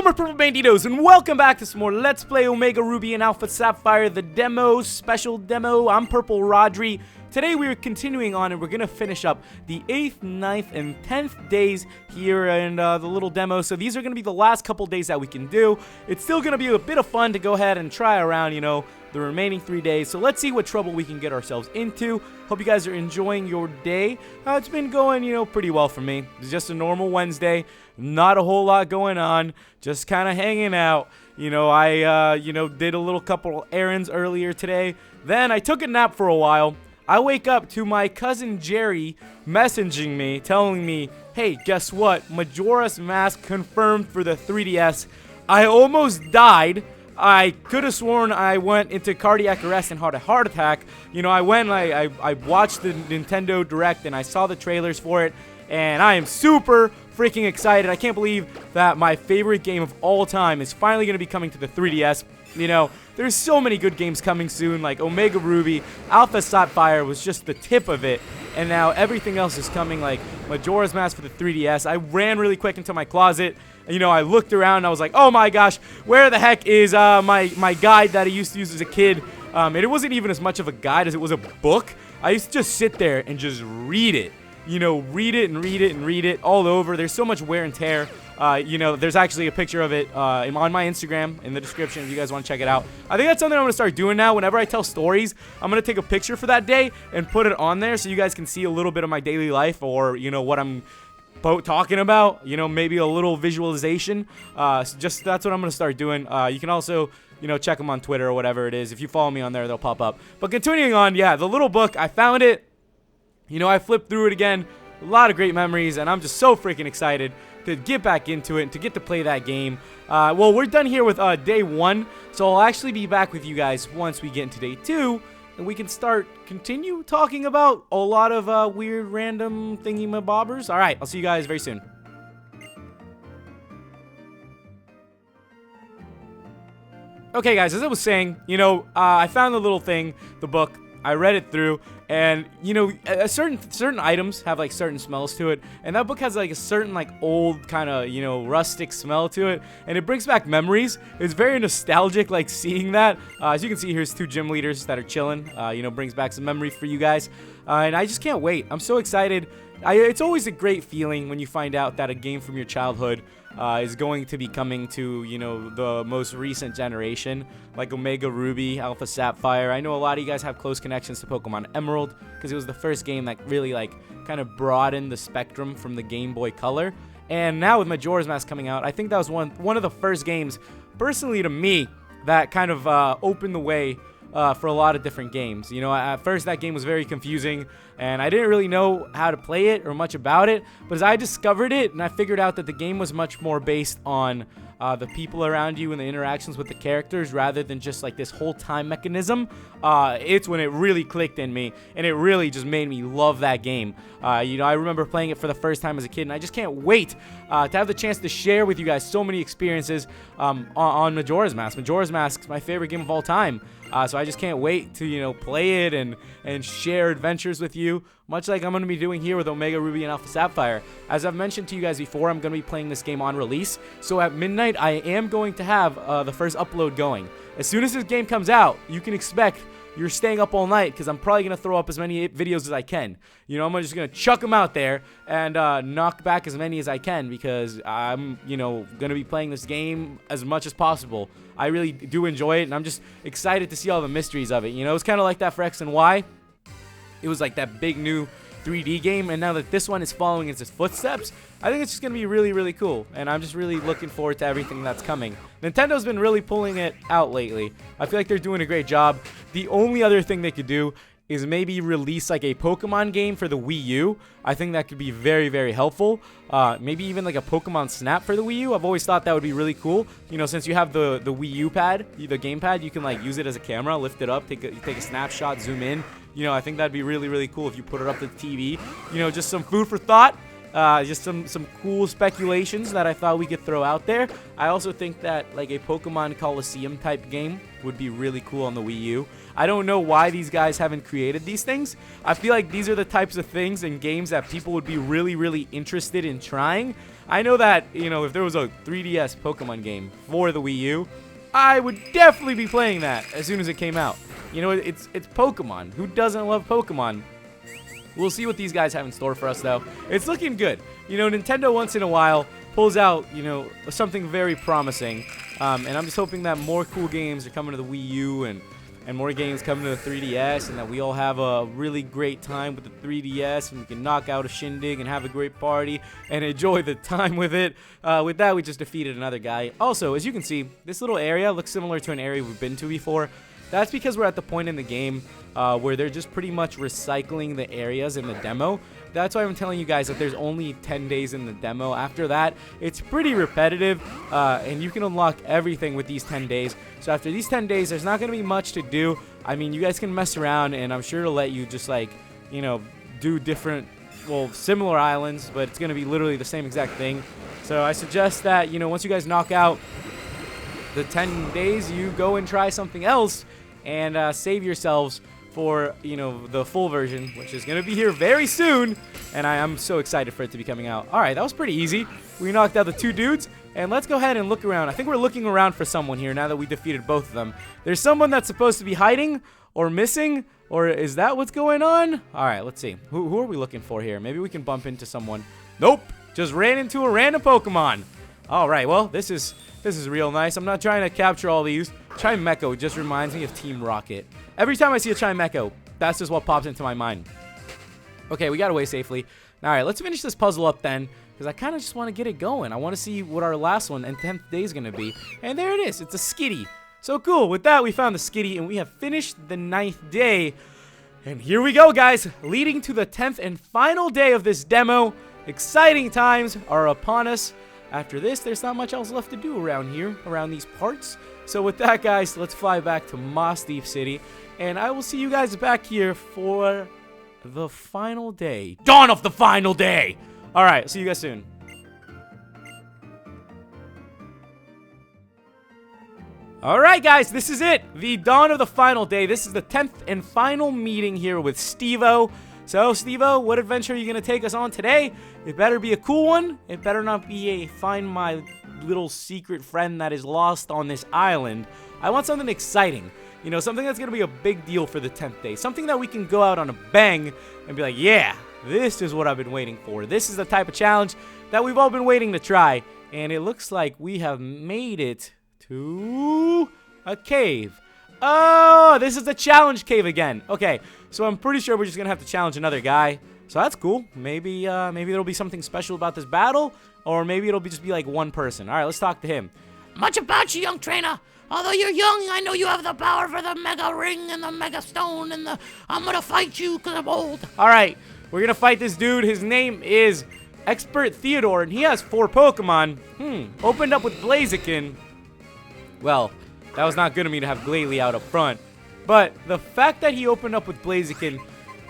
Hello my purple banditos and welcome back to some more Let's Play Omega Ruby and Alpha Sapphire, the demo, special demo. I'm PurpleRodri. Today we are continuing on and we're going to finish up the 8th, 9th, and 10th days here in the little demo. So these are going to be the last couple days that we can do. It's still going to be a bit of fun to go ahead and try around, you know, the remaining 3 days. So let's see what trouble we can get ourselves into. Hope you guys are enjoying your day. It's been going, you know, pretty well for me. It's just a normal Wednesday. Not a whole lot going on. Just kind of hanging out. You know, I, did a little couple errands earlier today. Then I took a nap for a while. I wake up to my cousin Jerry messaging me, telling me, hey, guess what? Majora's Mask confirmed for the 3DS. I almost died. I could have sworn I went into cardiac arrest and had a heart attack. You know, I watched the Nintendo Direct and I saw the trailers for it. And I am super freaking excited. I can't believe that my favorite game of all time is finally going to be coming to the 3DS. You know, there's so many good games coming soon, like Omega Ruby, Alpha Sapphire was just the tip of it, and now everything else is coming, like Majora's Mask for the 3DS. I ran really quick into my closet, and, you know, I looked around, and I was like, oh my gosh, where the heck is my guide that I used to use as a kid? And it wasn't even as much of a guide as it was a book. I used to just sit there and just read it. You know, read it and read it and read it all over. There's so much wear and tear. You know, there's actually a picture of it on my Instagram in the description if you guys want to check it out. I think that's something I'm going to start doing now. Whenever I tell stories, I'm going to take a picture for that day and put it on there so you guys can see a little bit of my daily life or, you know, what I'm talking about. You know, maybe a little visualization. Just that's what I'm going to start doing. You can also, you know, check them on Twitter or whatever it is. If you follow me on there, they'll pop up. But continuing on, yeah, the little book, I found it. You know, I flipped through it again. A lot of great memories, and I'm just so freaking excited to get back into it and to get to play that game. Well, we're done here with day 1, so I'll actually be back with you guys once we get into day 2, and we can continue talking about a lot of weird, random thingy-mabobbers. All right, I'll see you guys very soon. Okay, guys, as I was saying, you know, I found the little thing, the book. I read it through, and, you know, certain items have, like, certain smells to it, and that book has, like, a certain, like, old kind of, you know, rustic smell to it, and it brings back memories. It's very nostalgic, like, seeing that. As you can see, here's 2 gym leaders that are chilling. You know, brings back some memories for you guys, and I just can't wait. I'm so excited. It's always a great feeling when you find out that a game from your childhood is going to be coming to, you know, the most recent generation, like Omega Ruby, Alpha Sapphire. I know a lot of you guys have close connections to Pokemon Emerald because it was the first game that really, like, kind of broadened the spectrum from the Game Boy Color. And now with Majora's Mask coming out, I think that was one of the first games, personally to me, that kind of opened the way for a lot of different games. You know, at first that game was very confusing and I didn't really know how to play it or much about it, but as I discovered it and I figured out that the game was much more based on the people around you and the interactions with the characters rather than just like this whole time mechanism, it's when it really clicked in me and it really just made me love that game. You know, I remember playing it for the first time as a kid and I just can't wait to have the chance to share with you guys so many experiences on Majora's Mask. Majora's Mask is my favorite game of all time. So I just can't wait to, you know, play it and share adventures with you, much like I'm going to be doing here with Omega Ruby and Alpha Sapphire. As I've mentioned to you guys before, I'm going to be playing this game on release. So at midnight, I am going to have the first upload going. As soon as this game comes out, you can expect you're staying up all night because I'm probably going to throw up as many videos as I can. You know, I'm just going to chuck them out there and knock back as many as I can because I'm, you know, going to be playing this game as much as possible. I really do enjoy it, and I'm just excited to see all the mysteries of it. You know, it's kind of like that for X and Y. It was like that big new 3D game, and now that this one is following in its footsteps, I think it's just going to be really, really cool, and I'm just really looking forward to everything that's coming. Nintendo's been really pulling it out lately. I feel like they're doing a great job. The only other thing they could do is maybe release like a Pokemon game for the Wii U. I think that could be very, very helpful. Maybe even like a Pokemon Snap for the Wii U. I've always thought that would be really cool. You know, since you have the Wii U pad, the gamepad, you can like use it as a camera, lift it up, take a snapshot, zoom in. You know, I think that'd be really, really cool if you put it up to the TV. You know, just some food for thought. Just some cool speculations that I thought we could throw out there. I also think that like a Pokemon Coliseum type game would be really cool on the Wii U. I don't know why these guys haven't created these things. I feel like these are the types of things and games that people would be really, really interested in trying. I know that, you know, if there was a 3DS Pokemon game for the Wii U, I would definitely be playing that as soon as it came out. You know, it's Pokemon. Who doesn't love Pokemon? We'll see what these guys have in store for us, though. It's looking good. You know, Nintendo once in a while pulls out, you know, something very promising. And I'm just hoping that more cool games are coming to the Wii U and more games coming to the 3DS, and that we all have a really great time with the 3DS, and we can knock out a shindig and have a great party and enjoy the time with it. With that, we just defeated another guy. Also, as you can see, this little area looks similar to an area we've been to before. That's because we're at the point in the game where they're just pretty much recycling the areas in the demo. That's why I'm telling you guys that there's only 10 days in the demo. After that, it's pretty repetitive, and you can unlock everything with these 10 days. So after these 10 days, there's not going to be much to do. I mean, you guys can mess around, and I'm sure it'll let you just, like, you know, do different, well, similar islands, but it's going to be literally the same exact thing. So I suggest that, you know, once you guys knock out the 10 days, you go and try something else and save yourselves for, you know, the full version, which is going to be here very soon, and I am so excited for it to be coming out. Alright, that was pretty easy. We knocked out the 2 dudes, and let's go ahead and look around. I think we're looking around for someone here now that we defeated both of them. There's someone that's supposed to be hiding or missing, or is that what's going on? Alright, let's see. Who are we looking for here? Maybe we can bump into someone. Nope, just ran into a random Pokemon. Alright, well, this is real nice. I'm not trying to capture all these. Chimecho just reminds me of Team Rocket. Every time I see a Chimecho, that's just what pops into my mind. Okay, we got away safely. All right, let's finish this puzzle up then, because I kind of just want to get it going. I want to see what our last one and 10th day is going to be. And there it is. It's a Skitty. So cool. With that, we found the Skitty, and we have finished the 9th day. And here we go, guys, leading to the 10th and final day of this demo. Exciting times are upon us. After this, there's not much else left to do around here, around these parts. So with that, guys, let's fly back to Moss Deep City, and I will see you guys back here for the final day. Dawn of the final day! Alright, see you guys soon. Alright, guys, this is it. The dawn of the final day. This is the 10th and final meeting here with Steve-O. So, Steve-O, what adventure are you going to take us on today? It better be a cool one. It better not be a find my little secret friend that is lost on this island. I want something exciting. You know, something that's going to be a big deal for the 10th day. Something that we can go out on a bang and be like, yeah, this is what I've been waiting for. This is the type of challenge that we've all been waiting to try. And it looks like we have made it to a cave. Oh, this is the challenge cave again. Okay, so I'm pretty sure we're just going to have to challenge another guy. So that's cool. Maybe there'll be something special about this battle, or maybe it'll just be like one person. All right, let's talk to him. Much about you, young trainer. Although you're young, I know you have the power for the Mega Ring and the Mega Stone and the... I'm gonna fight you because I'm old. All right, we're gonna fight this dude. His name is Expert Theodore, and he has 4 Pokemon. Opened up with Blaziken. Well, that was not good of me to have Glalie out up front. But the fact that he opened up with Blaziken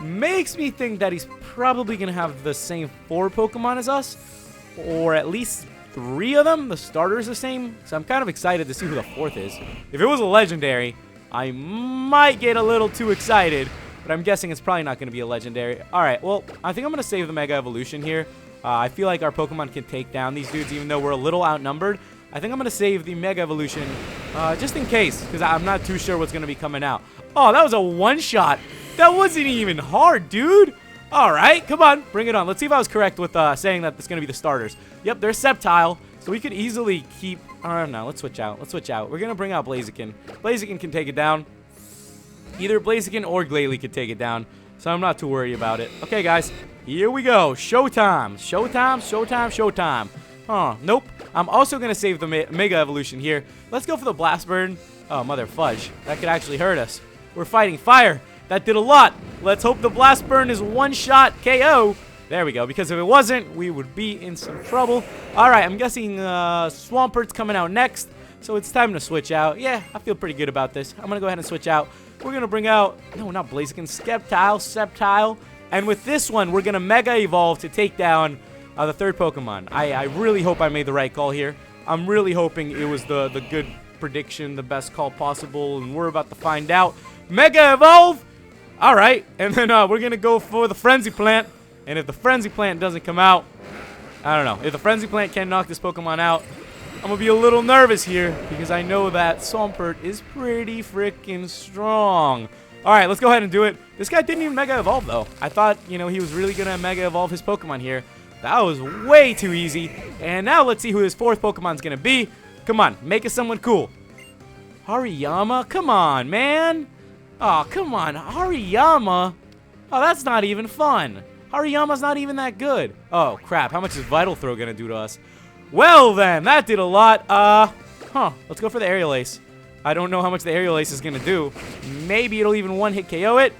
makes me think that he's probably going to have the same 4 Pokemon as us. Or at least 3 of them. The starter's the same. So I'm kind of excited to see who the 4th is. If it was a legendary, I might get a little too excited. But I'm guessing it's probably not going to be a legendary. Alright, well, I think I'm going to save the Mega Evolution here. I feel like our Pokemon can take down these dudes even though we're a little outnumbered. I think I'm going to save the Mega Evolution just in case, because I'm not too sure what's going to be coming out. Oh, that was a one-shot. That wasn't even hard, dude. All right, come on, bring it on. Let's see if I was correct with saying that it's going to be the starters. Yep, they're Sceptile, so we could easily keep... no, let's switch out. Let's switch out. We're going to bring out Blaziken. Blaziken can take it down. Either Blaziken or Glalie could take it down, so I'm not too worried about it. Okay, guys, here we go. Showtime. Showtime, showtime, showtime. Nope. I'm also going to save the Mega Evolution here. Let's go for the Blast Burn. Oh, mother fudge. That could actually hurt us. We're fighting fire. That did a lot. Let's hope the Blast Burn is one-shot KO. There we go. Because if it wasn't, we would be in some trouble. All right, I'm guessing Swampert's coming out next. So it's time to switch out. Yeah, I feel pretty good about this. I'm going to go ahead and switch out. We're going to bring out... No, not Blaziken. Sceptile. And with this one, we're going to Mega Evolve to take down... the 3rd Pokemon. I really hope I made the right call here. I'm really hoping it was the good prediction, the best call possible, and we're about to find out. Mega Evolve! Alright, and then we're going to go for the Frenzy Plant, and if the Frenzy Plant doesn't come out, I don't know. If the Frenzy Plant can knock this Pokemon out, I'm going to be a little nervous here because I know that Swampert is pretty freaking strong. All right, let's go ahead and do it. This guy didn't even Mega Evolve, though. I thought, you know, he was really going to Mega Evolve his Pokemon here. That was way too easy. And now let's see who his fourth Pokemon's going to be. Come on, make it someone cool. Hariyama? Come on, man. Oh, come on. Hariyama? Oh, that's not even fun. Hariyama's not even that good. Oh, crap. How much is Vital Throw going to do to us? Well, then. That did a lot. Let's go for the Aerial Ace. I don't know how much the Aerial Ace is going to do. Maybe it'll even one-hit KO it.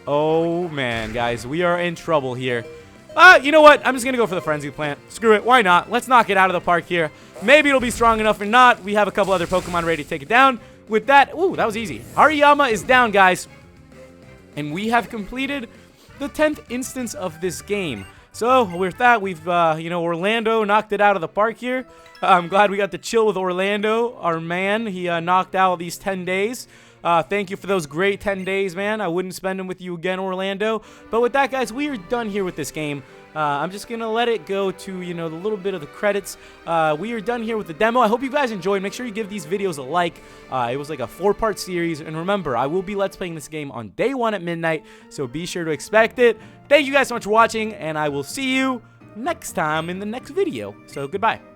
Oh, man, guys. We are in trouble here. You know what? I'm just going to go for the Frenzy Plant. Screw it. Why not? Let's knock it out of the park here. Maybe it'll be strong enough or not. We have a couple other Pokemon ready to take it down. With that, ooh, that was easy. Hariyama is down, guys. And we have completed the 10th instance of this game. So, with that, we've, you know, Orlando knocked it out of the park here. I'm glad we got to chill with Orlando, our man. He knocked out these 10 days. Thank you for those great 10 days, man. I wouldn't spend them with you again, Orlando. But with that, guys, we are done here with this game. I'm just going to let it go to, you know, the little bit of the credits. We are done here with the demo. I hope you guys enjoyed. Make sure you give these videos a like. It was like a 4-part series. And remember, I will be Let's Playing this game on day 1 at midnight. So be sure to expect it. Thank you guys so much for watching. And I will see you next time in the next video. So goodbye.